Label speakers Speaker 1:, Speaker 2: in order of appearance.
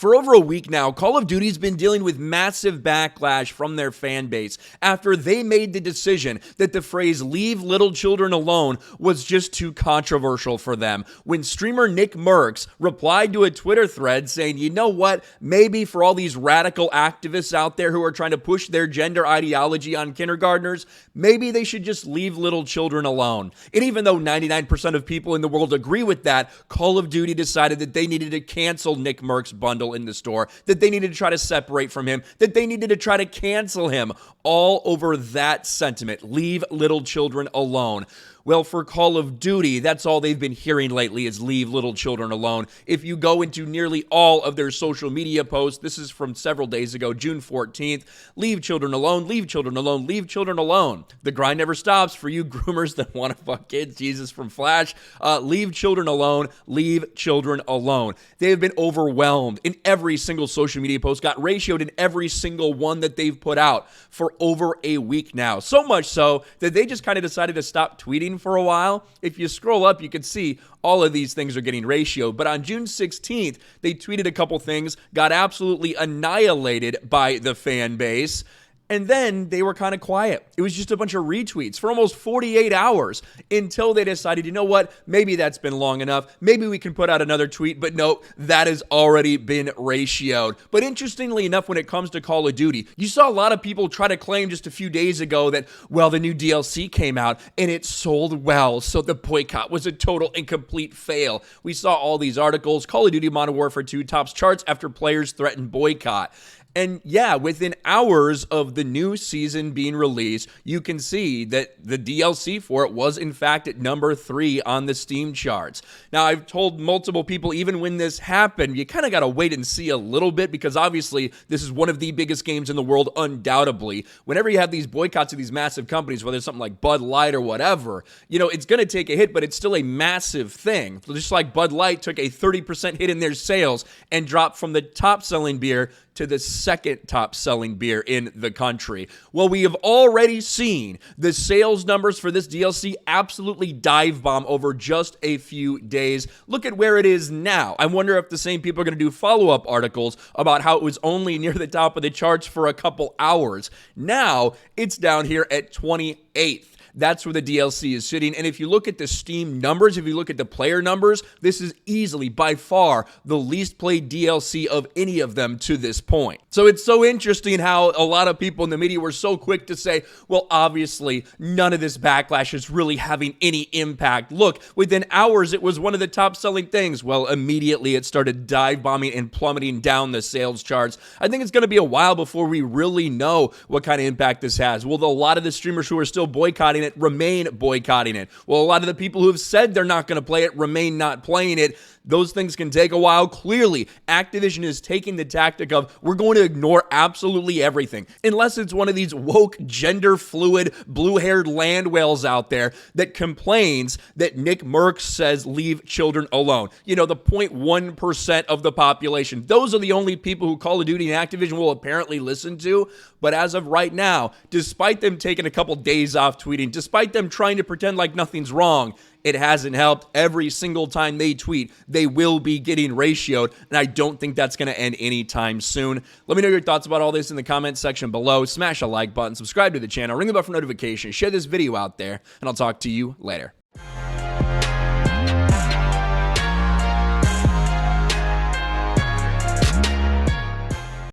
Speaker 1: For over a week now, Call of Duty's been dealing with massive backlash from their fan base after they made the decision that the phrase "leave little children alone" was just too controversial for them. When streamer Nick Merckx replied to a Twitter thread saying, you know what, maybe for all these radical activists out there who are trying to push their gender ideology on kindergartners, maybe they should just leave little children alone. And even though 99% of people in the world agree with that, Call of Duty decided that they needed to cancel Nick Merckx' bundle in the store, that they needed to try to separate from him, that they needed to try to cancel him, all over that sentiment. Leave little children alone. Well, for Call of Duty, that's all they've been hearing lately is leave little children alone. If you go into nearly all of their social media posts, this is from several days ago, June 14th, leave children alone, leave children alone, leave children alone. The grind never stops for you groomers that want to fuck kids, Jesus from Flash. Leave children alone, leave children alone. They have been overwhelmed in every single social media post, got ratioed in every single one that they've put out for over a week now. So much so that they just kind of decided to stop tweeting for a while. If you scroll up, you can see all of these things are getting ratioed. But on June 16th, they tweeted a couple things, got absolutely annihilated by the fan base. And then they were kind of quiet. It was just a bunch of retweets for almost 48 hours until they decided, you know what, maybe that's been long enough. Maybe we can put out another tweet, but no, that has already been ratioed. But interestingly enough, when it comes to Call of Duty, you saw a lot of people try to claim just a few days ago that, well, the new DLC came out and it sold well, so the boycott was a total and complete fail. We saw all these articles, Call of Duty Modern Warfare 2 tops charts after players threatened boycott. And yeah, within hours of the new season being released, you can see that the DLC for it was in fact at number 3 on the Steam charts. Now, I've told multiple people, even when this happened, you kind of got to wait and see a little bit because obviously this is one of the biggest games in the world, undoubtedly. Whenever you have these boycotts of these massive companies, whether it's something like Bud Light or whatever, you know, it's going to take a hit, but it's still a massive thing. Just like Bud Light took a 30% hit in their sales and dropped from the top-selling beer to the second top-selling beer in the country. Well, we have already seen the sales numbers for this DLC absolutely dive bomb over just a few days. Look at where it is now. I wonder if the same people are going to do follow-up articles about how it was only near the top of the charts for a couple hours. Now, it's down here at 28th. That's where the DLC is sitting. And if you look at the Steam numbers, if you look at the player numbers, this is easily, by far, the least played DLC of any of them to this point. So it's so interesting how a lot of people in the media were so quick to say, well, obviously, none of this backlash is really having any impact. Look, within hours, it was one of the top selling things. Well, immediately it started dive bombing and plummeting down the sales charts. I think it's going to be a while before we really know what kind of impact this has. Will a lot of the streamers who are still boycotting it remain boycotting it? Well, a lot of the people who have said they're not going to play it remain not playing it. Those things can take a while. Clearly, Activision is taking the tactic of, we're going to ignore absolutely everything, unless it's one of these woke, gender-fluid, blue-haired land whales out there that complains that Nick Merckx says leave children alone. You know, the 0.1% of the population. Those are the only people who Call of Duty and Activision will apparently listen to. But as of right now, despite them taking a couple days off tweeting, despite them trying to pretend like nothing's wrong, it hasn't helped. Every single time they tweet, they will be getting ratioed, and I don't think that's going to end anytime soon. Let me know your thoughts about all this in the comment section below. Smash a like button, subscribe to the channel, ring the bell for notifications, share this video out there, and I'll talk to you later.